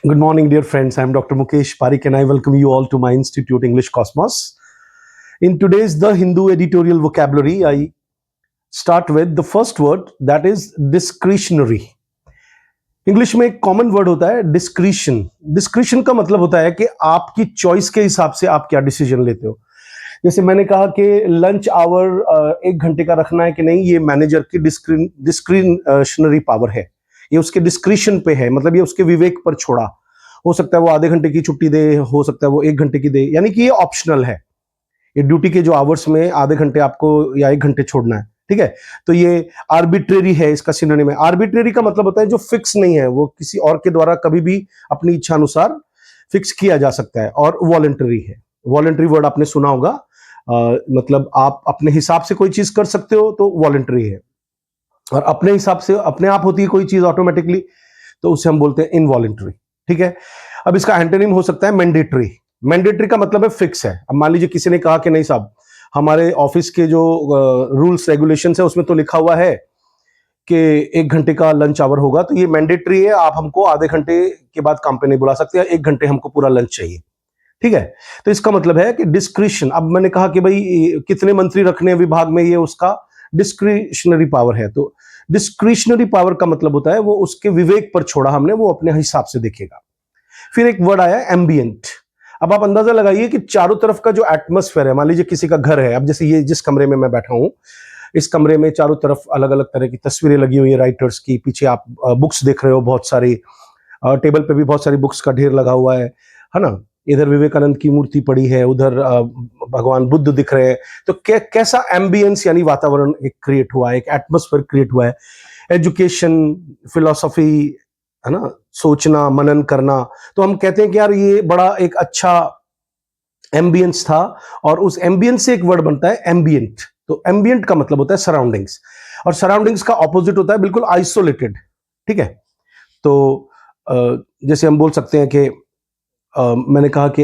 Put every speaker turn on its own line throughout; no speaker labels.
Good morning, dear friends. I'm Dr. Mukesh Parikh, and I welcome you all to my Institute English Cosmos. In today's The Hindu editorial vocabulary, I start with the first word, that is discretionary. English में एक common word होता है discretion. Discretion का मतलब होता है कि आपकी चॉइस के हिसाब से आप क्या डिसीजन लेते हो. जैसे मैंने कहा कि लंच आवर 1 घंटे का रखना है कि नहीं, ये मैनेजर की डिस्क्रिशनरी पावर है, ये उसके डिस्क्रिशन पे है, मतलब ये उसके विवेक पर छोड़ा. हो सकता है वो आधे घंटे की छुट्टी दे, हो सकता है वो 1 घंटे की दे, यानी कि ये ऑप्शनल है. ये ड्यूटी के जो आवर्स में आधे घंटे आपको या 1 घंटे छोड़ना है, ठीक है. तो ये आर्बिट्रेरी है, इसका सिनोनिम है. आर्बिट्रेरी का मतलब होता है जो फिक्स नहीं है, वो किसी और के द्वारा कभी भी अपनी इच्छा अनुसार फिक्स किया जा सकता है. और वॉलंटरी है. वॉलंटरी वर्ड आपने सुना होगा. मतलब आप अपने हिसाब से कोई चीज कर सकते हो तो वॉलंटरी है, और अपने हिसाब से अपने आप होती है कोई चीज ऑटोमेटिकली, तो उसे हम बोलते हैं इनवॉलंटरी. ठीक है. अब इसका एंटोनिम हो सकता है मैंडेटरी. मैंडेटरी का मतलब है फिक्स है. अब मान लीजिए किसी ने कहा कि नहीं साहब, हमारे ऑफिस के जो रूल्स रेगुलेशंस है उसमें तो लिखा हुआ है कि 1 घंटे का लंच आवर होगा, तो ये मैंडेटरी है, आप हमको आधे घंटे के बाद काम पे नहीं बुला सकते, 1 घंटे हमको पूरा लंच चाहिए. ठीक है. तो इसका मतलब है कि डिस्क्रिशन. अब मैंने कहा कि भाई कितने मंत्री रखने विभाग में, ये उसका डिस्क्रिशनरी पावर है. तो डिस्क्रिशनरी पावर का मतलब होता है वो उसके विवेक पर छोड़ा हमने, वो अपने हिसाब से देखेगा. फिर एक वर्ड आया एम्बियंट. अब आप अंदाजा लगाइए कि चारों तरफ का जो एटमॉस्फेयर है, मान लीजिए किसी का घर है, अब जैसे ये जिस कमरे में मैं बैठा हूं, इस कमरे में चारों तरफ अलग अलग तरह की तस्वीरें लगी हुई है राइटर्स की. पीछे आप बुक्स देख रहे हो बहुत सारी, टेबल पे भी बहुत सारी बुक्स का ढेर लगा हुआ है ना. इधर विवेकानंद की मूर्ति पड़ी है, उधर भगवान बुद्ध दिख रहे हैं. तो कैसा एम्बियंस यानी वातावरण एक क्रिएट हुआ है, एक एटमॉस्फेयर क्रिएट हुआ है. एजुकेशन, फिलोसॉफी, है ना, सोचना मनन करना. तो हम कहते हैं कि यार ये बड़ा एक अच्छा एम्बियंस था, और उस एम्बियंस से एक वर्ड बनता है एम्बियंट. तो एम्बियंट का मतलब होता है सराउंडिंग्स, और सराउंडिंग्स का ऑपोजिट होता है बिल्कुल आइसोलेटेड. ठीक है. तो जैसे हम बोल सकते हैं कि मैंने कहा कि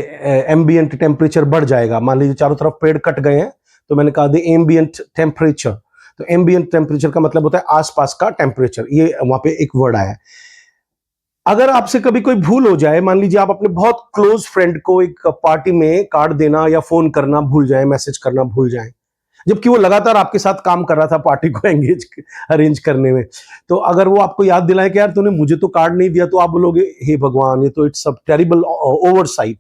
एम्बियंट टेम्परेचर बढ़ जाएगा. मान लीजिए चारों तरफ पेड़ कट गए हैं, तो मैंने कहा द एम्बियंट टेम्परेचर. तो एम्बियंट टेम्परेचर का मतलब होता है आसपास का टेम्परेचर. ये वहां पे एक वर्ड आया है. अगर आपसे कभी कोई भूल हो जाए, मान लीजिए आप अपने बहुत क्लोज फ्रेंड को एक पार्टी में कार्ड देना या फोन करना भूल जाए, मैसेज करना भूल जाए, जबकि वो लगातार आपके साथ काम कर रहा था पार्टी को एंगेज अरेंज करने में, तो अगर वो आपको याद दिलाए कि यार तूने मुझे तो कार्ड नहीं दिया, तो आप बोलोगे हे भगवान, ये तो इट्स अ टेरिबल ओवरसाइट.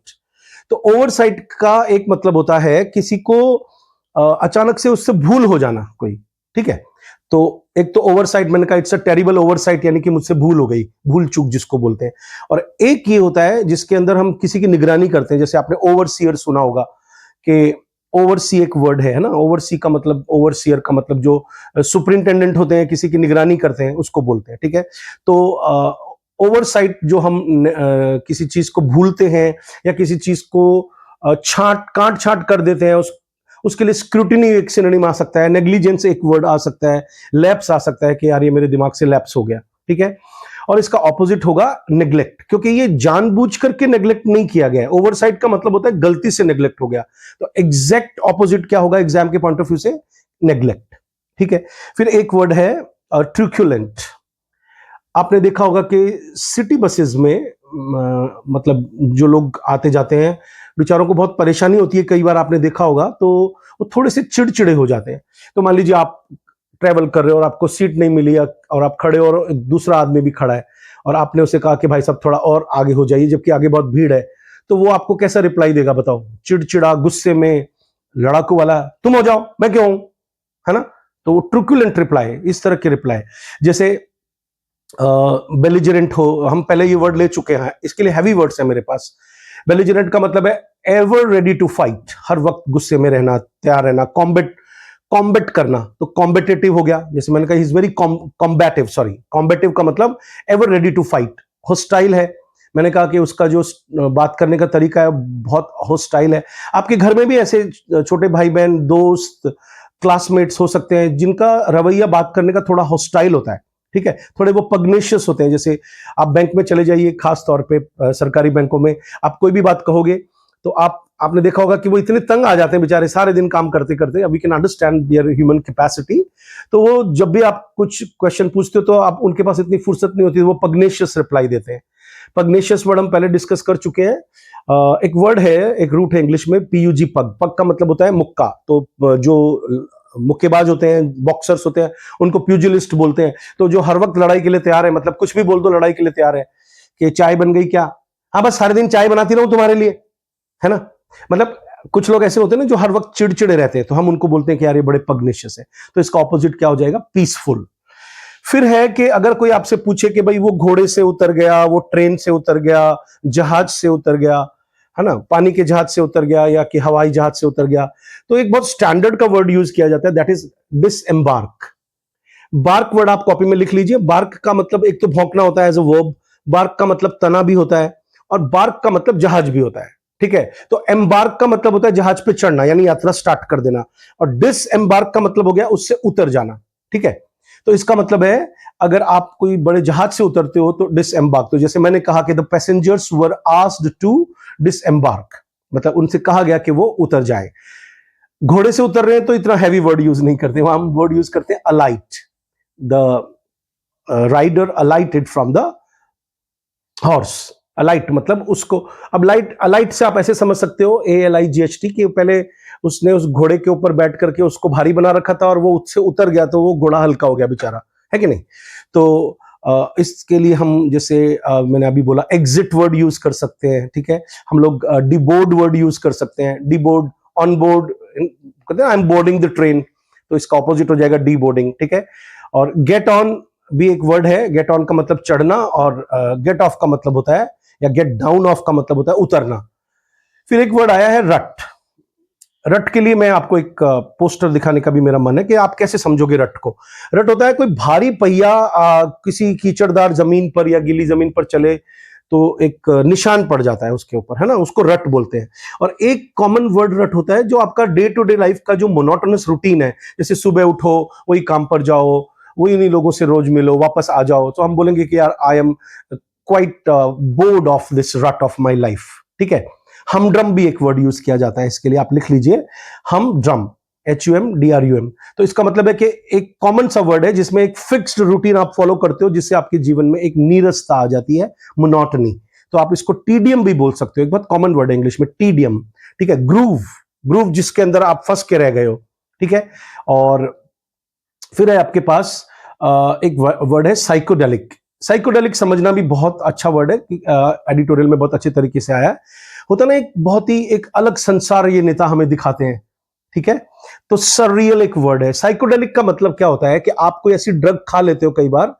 तो ओवरसाइट का एक मतलब होता है किसी को अचानक से उससे भूल हो जाना कोई. ठीक है. तो एक तो ओवरसाइट, मैंने कहा इट्स अ टेरिबल ओवरसाइट, यानी कि मुझसे भूल हो गई, भूल चूक जिसको बोलते हैं. और एक ये होता है जिसके अंदर हम किसी की निगरानी करते हैं. जैसे आपने ओवरसीयर सुना होगा कि ओवरसी एक वर्ड है ना. ओवरसी का मतलब, ओवरसीयर का मतलब जो सुपरिंटेंडेंट होते हैं, किसी की निगरानी करते हैं, उसको बोलते हैं. ठीक है. तो ओवरसाइट जो हम किसी चीज को भूलते हैं या किसी चीज को काट छांट कर देते हैं, उसके लिए स्क्रूटिनी एक सिनोनिम आ सकता है, नेग्लिजेंस एक वर्ड आ सकता है, लैप्स आ सकता है कि यार ये मेरे दिमाग से लैप्स हो गया. ठीक है. और इसका ऑपोजिट होगा नेग्लेक्ट, क्योंकि ये जानबूझ करके नेग्लेक्ट नहीं किया गया है. ओवरसाइट का मतलब होता है गलती से नेग्लेक्ट हो गया. तो एग्जैक्ट ऑपोजिट क्या होगा एग्जाम के पॉइंट ऑफ व्यू से? नेग्लेक्ट. ठीक है. फिर एक वर्ड है ट्रूक्युलेंट. आपने देखा होगा कि सिटी बसेस में मतलब जो लोग आते जाते हैं, बेचारों को बहुत परेशानी होती है. कई बार आपने देखा होगा तो वो थोड़े से चिड़चिड़े हो जाते हैं. तो मान लीजिए आप ट्रेवल कर रहे हो और आपको सीट नहीं मिली, और आप खड़े हो और दूसरा आदमी भी खड़ा है, और आपने उसे कहा कि भाई साहब थोड़ा और आगे हो जाइए, जबकि आगे बहुत भीड़ है. तो वो आपको कैसा रिप्लाई देगा बताओ? चिड़चिड़ा, गुस्से में, लड़ाकू वाला, तुम हो जाओ मैं क्यों हूं, है ना. तो वो ट्रूक्युलेंट रिप्लाई, इस तरह के रिप्लाई. जैसे बेलिजरेंट हो, हम पहले ये वर्ड ले चुके हैं, इसके लिए हैवी वर्ड्स है मेरे पास. बेलिजरेंट का मतलब है एवर रेडी टू फाइट, हर वक्त गुस्से में रहना, तैयार रहना. कॉम्बेट करना, तो कॉम्बेटेटिव हो गया. जैसे मैंने कहा is very combative. Sorry, combative का मतलब ever ready to fight. Hostile है, मैंने कहा कि उसका जो बात करने का तरीका है बहुत होस्टाइल है. आपके घर में भी ऐसे छोटे भाई बहन, दोस्त, क्लासमेट्स हो सकते हैं जिनका रवैया बात करने का थोड़ा होस्टाइल होता है. ठीक है. थोड़े वो पग्नेशियस होते हैं. जैसे आप बैंक में चले जाइए, खास तौर पे सरकारी बैंकों में, आप कोई भी बात कहोगे तो आपने देखा होगा कि वो इतने तंग आ जाते हैं बेचारे, सारे दिन काम करते करते. We can understand their human capacity. तो वो जब भी आप कुछ क्वेश्चन पूछते हो तो आप उनके पास इतनी फुर्सत नहीं होती, वो पग्नेशियस रिप्लाई देते हैं. पगनेशियस वर्ड हम पहले डिस्कस कर चुके हैं। एक वर्ड है, एक रूट है इंग्लिश में, पीयूजी, पग। पग का मतलब होता है मुक्का। तो जो मुक्केबाज होते हैं, बॉक्सर्स होते हैं, उनको प्यूजिलिस्ट बोलते हैं। तो जो हर वक्त लड़ाई के लिए तैयार है, मतलब कुछ भी बोल दो लड़ाई के लिए तैयार है, कि चाय बन गई क्या, हाँ बस सारे दिन चाय बनाती रहूं तुम्हारे लिए, है ना। मतलब कुछ लोग ऐसे होते हैं ना जो हर वक्त चिड़चिड़े रहते हैं, तो हम उनको बोलते हैं कि यार ये बड़े पगनेशियस है। तो इसका ऑपोजिट क्या हो जाएगा, पीसफुल। फिर है कि अगर कोई आपसे पूछे कि भाई वो घोड़े से उतर गया, वो ट्रेन से उतर गया, जहाज से उतर गया, है ना, पानी के जहाज से उतर गया या कि हवाई जहाज से उतर गया, तो एक बहुत स्टैंडर्ड का वर्ड यूज किया जाता है, दैट इज डिसएम्बार्क। बार्क वर्ड आप कॉपी में लिख लीजिए। बार्क का मतलब एक तो भौंकना होता है एज अ वर्ब, बार्क का मतलब तना भी होता है, और बार्क का मतलब जहाज भी होता है, ठीक है। तो एम्बार्क का मतलब होता है जहाज पे चढ़ना, यानी यात्रा स्टार्ट कर देना, और डिस एम्बार्क का मतलब हो गया उससे उतर जाना, ठीक है। तो इसका मतलब है अगर आप कोई बड़े जहाज से उतरते हो तो डिस एम्बार्क। तो जैसे मैंने कहा कि the passengers were asked to disembark, मतलब उनसे कहा गया कि वो उतर जाए। घोड़े से उतर रहे हैं तो इतना हैवी वर्ड यूज नहीं करते, वहां हम वर्ड यूज करते हैं alight. The rider alighted from the horse. Alight मतलब उसको, अब लाइट, अलाइट से आप ऐसे समझ सकते हो, ALIGHT, कि पहले उसने उस घोड़े के ऊपर बैठ करके उसको भारी बना रखा था और वो उससे उतर गया तो वो घोड़ा हल्का हो गया बेचारा, है कि नहीं। तो इसके लिए हम जैसे मैंने अभी बोला एग्जिट वर्ड यूज कर सकते हैं, ठीक है। हम लोग डिबोर्ड वर्ड यूज कर सकते हैं, डिबोर्ड, ऑन बोर्ड कहते हैं I am boarding the train, तो इसका ऑपोजिट हो जाएगा डी बोर्डिंग, ठीक है। और गेट ऑन भी एक वर्ड है, गेट ऑन का मतलब चढ़ना, और गेट ऑफ का मतलब होता है, या गेट डाउन ऑफ का मतलब होता है उतरना। फिर एक वर्ड आया है रट। रट के लिए मैं आपको एक पोस्टर दिखाने का भी मेरा मन है कि आप कैसे समझोगे रट को। रट होता है कोई भारी पहिया किसी कीचड़दार जमीन पर या गीली जमीन पर चले तो एक निशान पड़ जाता है उसके ऊपर, है ना, उसको रट बोलते हैं। और एक कॉमन वर्ड रट होता है जो आपका डे टू डे लाइफ का जो मोनोटोनस रूटीन है, जैसे सुबह उठो, वही काम पर जाओ, वही उन्हीं लोगों से रोज मिलो, वापस आ जाओ, तो हम बोलेंगे कि यार I am quite board of this रट ऑफ माई लाइफ, ठीक है। हमड्रम भी एक वर्ड यूज किया जाता है इसके लिए, आप लिख लीजिए हमड्रम, HUMDRUM। तो इसका मतलब है कि एक कॉमन सा वर्ड है जिसमें एक फिक्स्ड रूटीन आप फॉलो करते हो, जिससे आपके जीवन में एक नीरसता आ जाती है, मोनोटनी। तो आप इसको टीडियम भी बोल सकते हो, एक बहुत कॉमन वर्ड है इंग्लिश में, टीडियम, ठीक है। ग्रूव, ग्रूव जिसके अंदर आप फंस के रह गए हो, ठीक है। और फिर है आपके पास एक वर्ड है साइकोडेलिक। साइकोडेलिक समझना भी बहुत अच्छा वर्ड है, एडिटोरियल में बहुत अच्छे तरीके से आया है। होता ना एक बहुत ही एक अलग संसार ये नेता हमें दिखाते हैं, ठीक है। तो सररियल एक वर्ड है। साइकोडेलिक का मतलब क्या होता है कि आप कोई ऐसी ड्रग खा लेते हो कई बार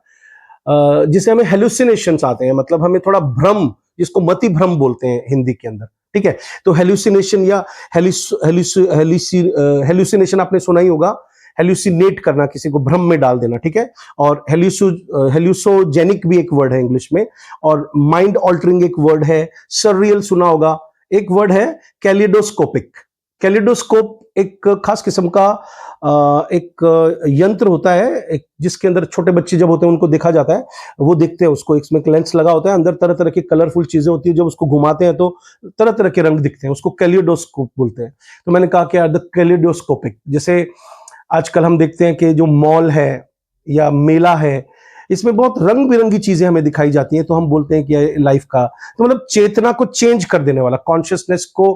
जिसे हमें हेलुसिनेशंस आते हैं, मतलब हमें थोड़ा भ्रम, जिसको मति भ्रम बोलते हैं हिंदी के अंदर, ठीक है। तो हेलुसिनेशन या हेलुसिनेशन आपने सुना ही होगा, हेल्यूसिनेट करना, किसी को भ्रम में डाल देना, ठीक है। और हेल्यूसोजेनिक भी एक वर्ड है इंग्लिश में, और माइंड ऑल्टरिंग एक वर्ड है, सररियल सुना होगा। एक वर्ड है कैलिडोस्कोपिक। कैलिडोस्कोप एक खास किस्म का एक यंत्र होता है, एक जिसके अंदर छोटे बच्चे जब होते हैं उनको देखा जाता है, वो देखते हैं उसको, इसमें एक लेंस लगा होता है, अंदर तरह तरह की कलरफुल चीजें होती है, जब उसको घुमाते हैं तो तरह तरह के रंग दिखते हैं, उसको कैलिडोस्कोप बोलते हैं। तो मैंने कहा कि द कैलिडोस्कोपिक, जैसे आजकल हम देखते हैं कि जो मॉल है या मेला है, इसमें बहुत रंग बिरंगी चीजें हमें दिखाई जाती हैं, तो हम बोलते हैं कि लाइफ का, तो मतलब चेतना को चेंज कर देने वाला, कॉन्शियसनेस को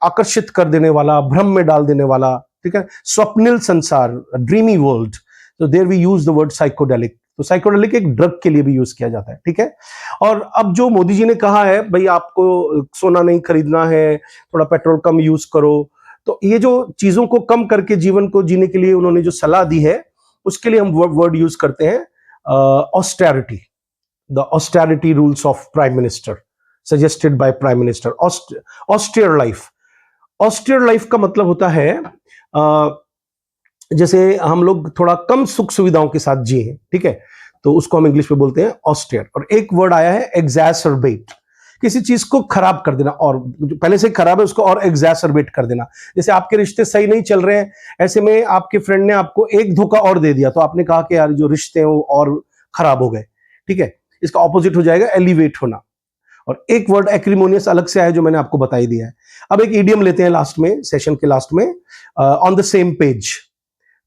आकर्षित कर देने वाला, भ्रम में डाल देने वाला, ठीक है, स्वप्निल संसार, ड्रीमी वर्ल्ड। तो there we use the word psychedelic. तो साइकोडेलिक एक ड्रग के लिए भी यूज किया जाता है, ठीक है। और अब जो मोदी जी ने कहा है भाई आपको सोना नहीं खरीदना है, थोड़ा पेट्रोल कम यूज करो, तो ये जो चीजों को कम करके जीवन को जीने के लिए उन्होंने जो सलाह दी है, उसके लिए हम वर्ड यूज करते हैं austerity. The austerity rules of prime minister, suggested by prime minister. Austere life, austere life का मतलब होता है जैसे हम लोग थोड़ा कम सुख सुविधाओं के साथ जिए, ठीक है, तो उसको हम इंग्लिश में बोलते हैं ऑस्टियर। और एक वर्ड आया है एग्जैसरबेट, किसी चीज को खराब कर देना, और जो पहले से खराब है उसको और एग्जैसरबेट कर देना। जैसे आपके रिश्ते सही नहीं चल रहे हैं, ऐसे में आपके फ्रेंड ने आपको एक धोखा और दे दिया, तो आपने कहा कि यार जो रिश्ते हैं वो और खराब हो गए, ठीक है। इसका ऑपोजिट हो जाएगा एलिवेट होना। और एक वर्ड एक्रीमोनियस अलग से आया जो मैंने आपको बता ही दिया है। अब एक इडियम लेते हैं लास्ट में, सेशन के लास्ट में, ऑन द सेम पेज।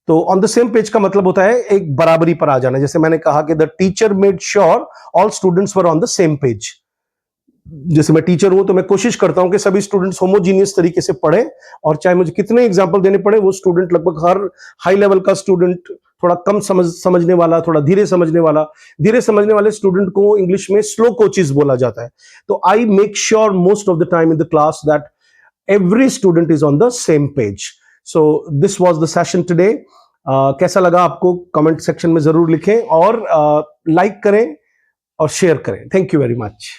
तो ऑन द सेम पेज का मतलब होता है एक बराबरी पर आ जाना। जैसे मैंने कहा कि the teacher made sure all students were on the same page. जैसे मैं टीचर हूं तो मैं कोशिश करता हूं कि सभी स्टूडेंट्स होमोजीनियस तरीके से पढ़ें, और चाहे मुझे कितने एग्जाम्पल देने पड़े, वो स्टूडेंट लगभग हर हाई लेवल का स्टूडेंट, थोड़ा कम समझने वाला, थोड़ा धीरे समझने वाला, धीरे समझने वाले स्टूडेंट को इंग्लिश में स्लो कोचेस बोला जाता है। तो I make sure most of the time in the class that every student is on the same page. So this was the session today. कैसा लगा आपको कमेंट सेक्शन में जरूर लिखें, और लाइक करें और शेयर करें। Thank you very much.